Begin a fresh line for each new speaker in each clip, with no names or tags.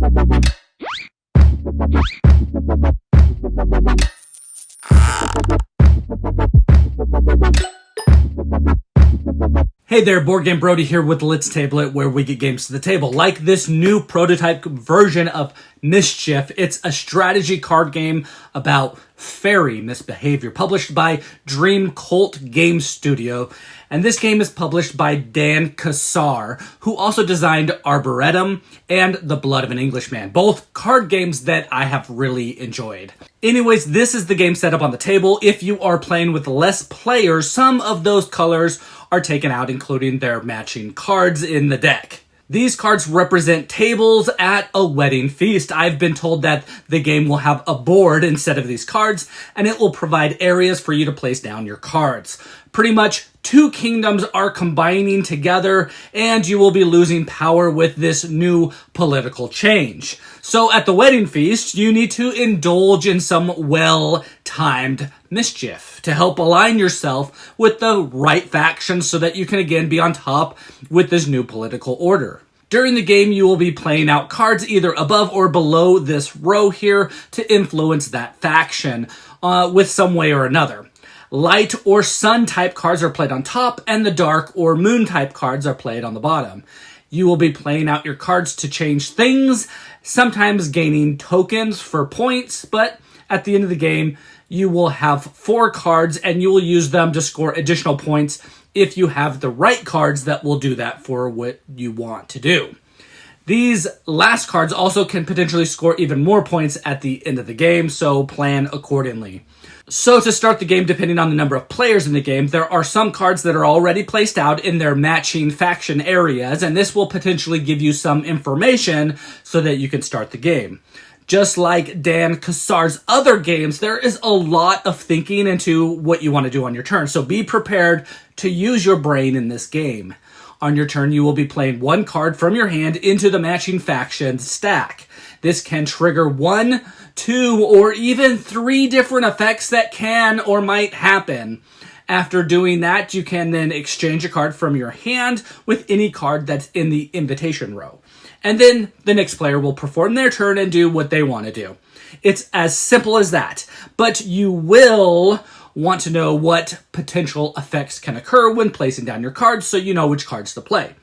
Hey there, Board Game Brody here with Let's Table It, where we get games to the table. Like this new prototype version of Mischief, it's a strategy card game about faerie, misbehavior, published by Dream Cult Game Studio. And this game is published by Dan Cassar, who also designed Arboretum and The Blood of an Englishman, both card games that I have really enjoyed. Anyways, this is the game setup on the table. If you are playing with less players, some of those colors are taken out, including their matching cards in the deck. These cards represent tables at a wedding feast. I've been told that the game will have a board instead of these cards, and it will provide areas for you to place down your cards. Pretty much two kingdoms are combining together, and you will be losing power with this new political change. So at the wedding feast, you need to indulge in some well-timed mischief to help align yourself with the right faction so that you can again be on top with this new political order. During the game, you will be playing out cards either above or below this row here to influence that faction with some way or another. Light or sun type cards are played on top, and the dark or moon type cards are played on the bottom. You will be playing out your cards to change things, sometimes gaining tokens for points, but at the end of the game, you will have 4 cards and you will use them to score additional points if you have the right cards that will do that for what you want to do. These last cards also can potentially score even more points at the end of the game, so plan accordingly. So to start the game, depending on the number of players in the game, there are some cards that are already placed out in their matching faction areas, and this will potentially give you some information so that you can start the game. Just like Dan Cassar's other games, there is a lot of thinking into what you want to do on your turn, so be prepared to use your brain in this game. On your turn, you will be playing one card from your hand into the matching faction's stack. This can trigger 1, 2, or even 3 different effects that can or might happen. After doing that, you can then exchange a card from your hand with any card that's in the invitation row. And then the next player will perform their turn and do what they want to do. It's as simple as that. But you will want to know what potential effects can occur when placing down your cards so you know which cards to play.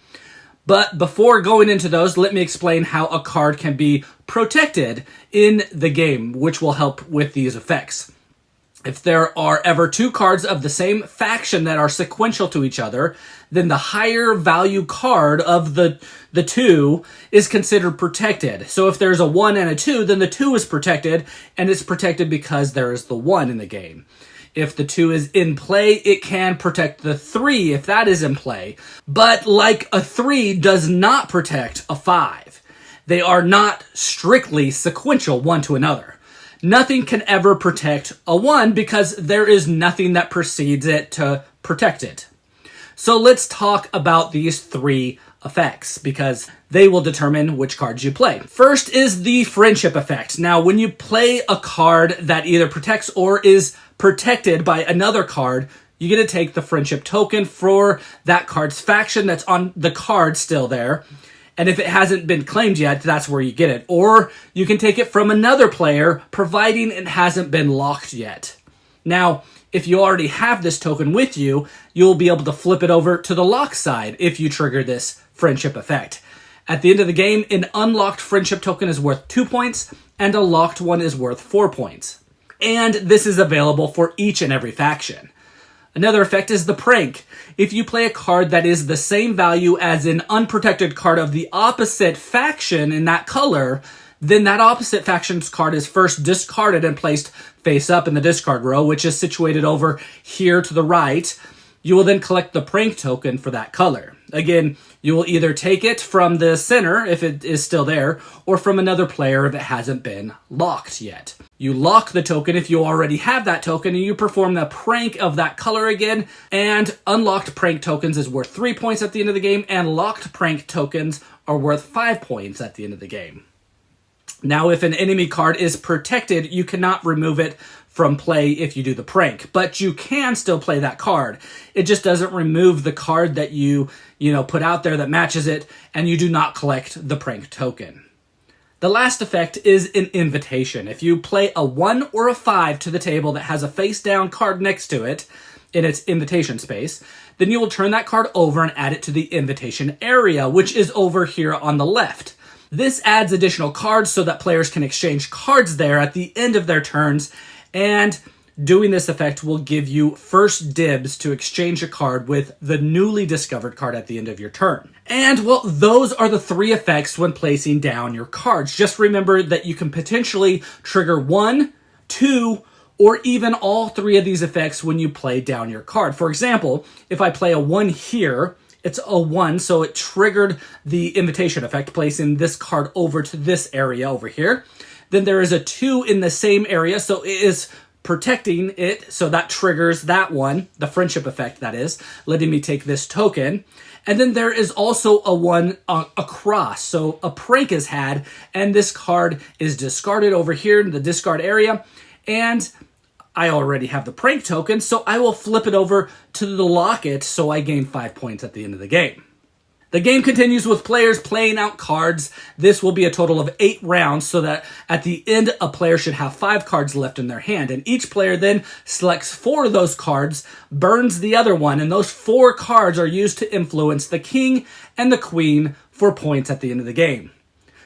But before going into those, let me explain how a card can be protected in the game, which will help with these effects. If there are ever 2 cards of the same faction that are sequential to each other, then the higher value card of the 2 is considered protected. So if there's a 1 and a 2, then the 2 is protected, and it's protected because there is the 1 in the game. If the 2 is in play, it can protect the 3 if that is in play. But like a 3 does not protect a 5. They are not strictly sequential one to another. Nothing can ever protect a 1 because there is nothing that precedes it to protect it. So let's talk about these 3 effects because they will determine which cards you play. First is the friendship effect. Now, when you play a card that either protects or is protected by another card, you get to take the friendship token for that card's faction that's on the card still there. And if it hasn't been claimed yet, that's where you get it. Or you can take it from another player, providing it hasn't been locked yet. Now, if you already have this token with you, you'll be able to flip it over to the lock side if you trigger this friendship effect. At the end of the game, an unlocked friendship token is worth 2 points, and a locked one is worth 4 points. And this is available for each and every faction. Another effect is the prank. If you play a card that is the same value as an unprotected card of the opposite faction in that color, then that opposite faction's card is first discarded and placed face up in the discard row, which is situated over here to the right. You will then collect the prank token for that color. Again, you will either take it from the center if it is still there, or from another player if it hasn't been locked yet. You lock the token if you already have that token, and you perform the prank of that color again, and unlocked prank tokens is worth 3 points at the end of the game, and locked prank tokens are worth 5 points at the end of the game. Now, if an enemy card is protected, you cannot remove it from play if you do the prank, but you can still play that card. It just doesn't remove the card that you put out there that matches it, and you do not collect the prank token. The last effect is an invitation. If you play a 1 or a 5 to the table that has a face down card next to it in its invitation space, then you will turn that card over and add it to the invitation area, which is over here on the left. This adds additional cards so that players can exchange cards there at the end of their turns, and doing this effect will give you first dibs to exchange a card with the newly discovered card at the end of your turn. And, well, those are the 3 effects when placing down your cards. Just remember that you can potentially trigger 1, 2, or even all 3 of these effects when you play down your card. For example, if I play a 1 here, it's a 1, so it triggered the invitation effect, placing this card over to this area over here. Then there is a 2 in the same area, so it is protecting it, so that triggers that one, the friendship effect that is, letting me take this token. And then there is also a 1 across, so a prank is had, and this card is discarded over here in the discard area, and I already have the prank token, so I will flip it over to the locket, so I gain 5 points at the end of the game. The game continues with players playing out cards. This will be a total of 8 rounds, so that at the end, a player should have 5 cards left in their hand. And each player then selects 4 of those cards, burns the other one, and those 4 cards are used to influence the king and the queen for points at the end of the game.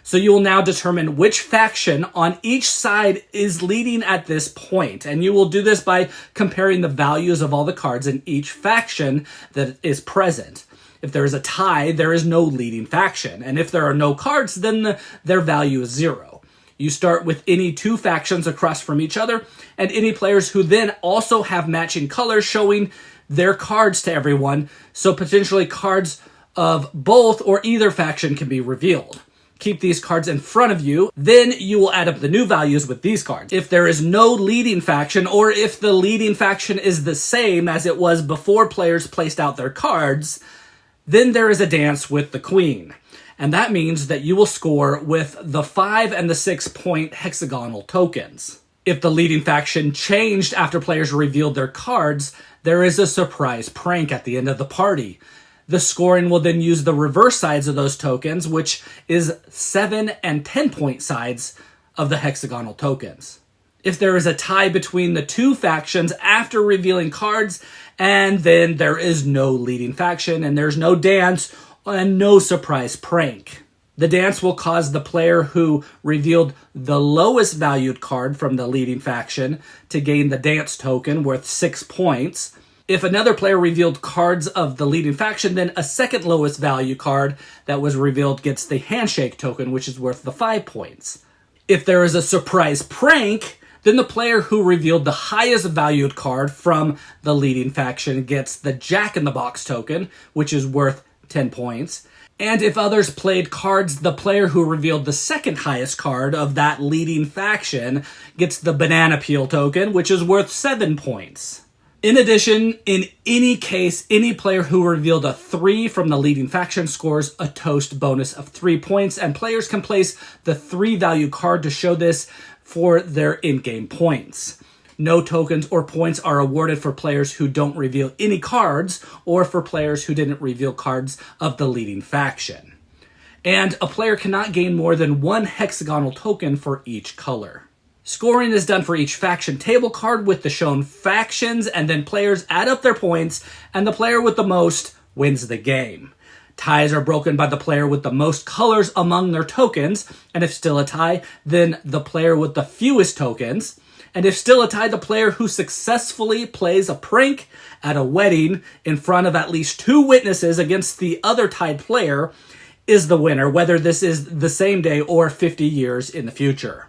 So you will now determine which faction on each side is leading at this point. And you will do this by comparing the values of all the cards in each faction that is present. If there is a tie, there is no leading faction. And if there are no cards, then their value is 0. You start with any 2 factions across from each other, and any players who then also have matching colors showing their cards to everyone, so potentially cards of both or either faction can be revealed. Keep these cards in front of you, then you will add up the new values with these cards. If there is no leading faction, or if the leading faction is the same as it was before players placed out their cards, then there is a dance with the queen. And that means that you will score with the 5 and the 6 point hexagonal tokens. If the leading faction changed after players revealed their cards, there is a surprise prank at the end of the party. The scoring will then use the reverse sides of those tokens, which is 7 and 10 point sides of the hexagonal tokens. If there is a tie between the 2 factions after revealing cards, and then there is no leading faction, and there's no dance, and no surprise prank. The dance will cause the player who revealed the lowest valued card from the leading faction to gain the dance token worth 6 points. If another player revealed cards of the leading faction, then a second lowest value card that was revealed gets the handshake token, which is worth the 5 points. If there is a surprise prank, then the player who revealed the highest valued card from the leading faction gets the Jack-in-the-Box token, which is worth 10 points. And if others played cards, the player who revealed the second highest card of that leading faction gets the Banana Peel token, which is worth 7 points. In addition, in any case, any player who revealed a 3 from the leading faction scores a toast bonus of 3 points, and players can place the 3 value card to show this for their in-game points. No tokens or points are awarded for players who don't reveal any cards, or for players who didn't reveal cards of the leading faction. And a player cannot gain more than 1 hexagonal token for each color. Scoring is done for each faction table card with the shown factions, and then players add up their points, and the player with the most wins the game. Ties are broken by the player with the most colors among their tokens, and if still a tie, then the player with the fewest tokens. And if still a tie, the player who successfully plays a prank at a wedding in front of at least 2 witnesses against the other tied player is the winner, whether this is the same day or 50 years in the future.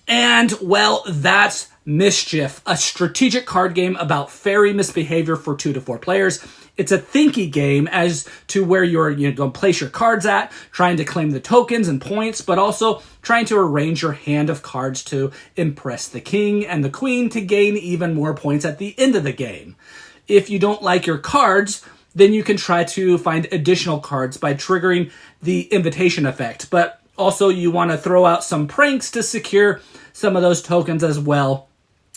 And, well, that's Mischief, a strategic card game about faerie misbehavior for 2 to 4 players. It's a thinky game as to where you're going to place your cards at, trying to claim the tokens and points, but also trying to arrange your hand of cards to impress the king and the queen to gain even more points at the end of the game. If you don't like your cards, then you can try to find additional cards by triggering the invitation effect, but also you want to throw out some pranks to secure some of those tokens, as well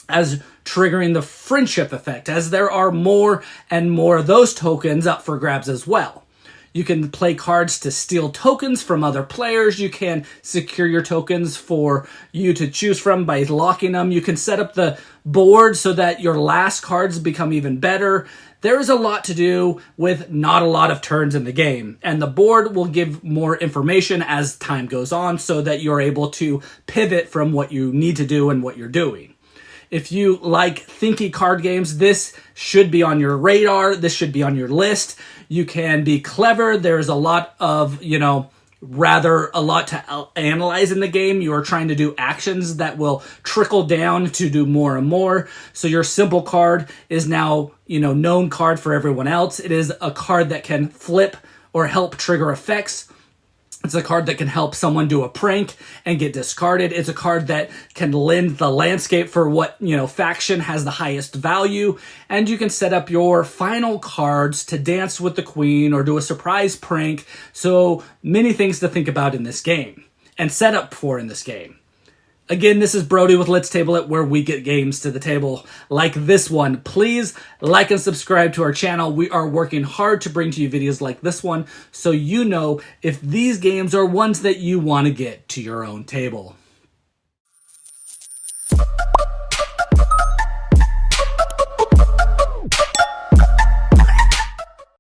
as triggering the friendship effect, as there are more and more of those tokens up for grabs as well. You can play cards to steal tokens from other players. You can secure your tokens for you to choose from by locking them. You can set up the board so that your last cards become even better. There is a lot to do with not a lot of turns in the game, and the board will give more information as time goes on so that you're able to pivot from what you need to do and what you're doing. If you like thinky card games, this should be on your radar. This should be on your list. You can be clever. There's a lot of, rather a lot to analyze in the game. You are trying to do actions that will trickle down to do more and more. So your simple card is now, known card for everyone else. It is a card that can flip or help trigger effects. It's a card that can help someone do a prank and get discarded. It's a card that can lend the landscape for what, faction has the highest value. And you can set up your final cards to dance with the queen or do a surprise prank. So many things to think about in this game and set up for in this game. Again, this is Brody with Let's Table It, where we get games to the table like this one. Please like and subscribe to our channel. We are working hard to bring to you videos like this one so you know if these games are ones that you want to get to your own table.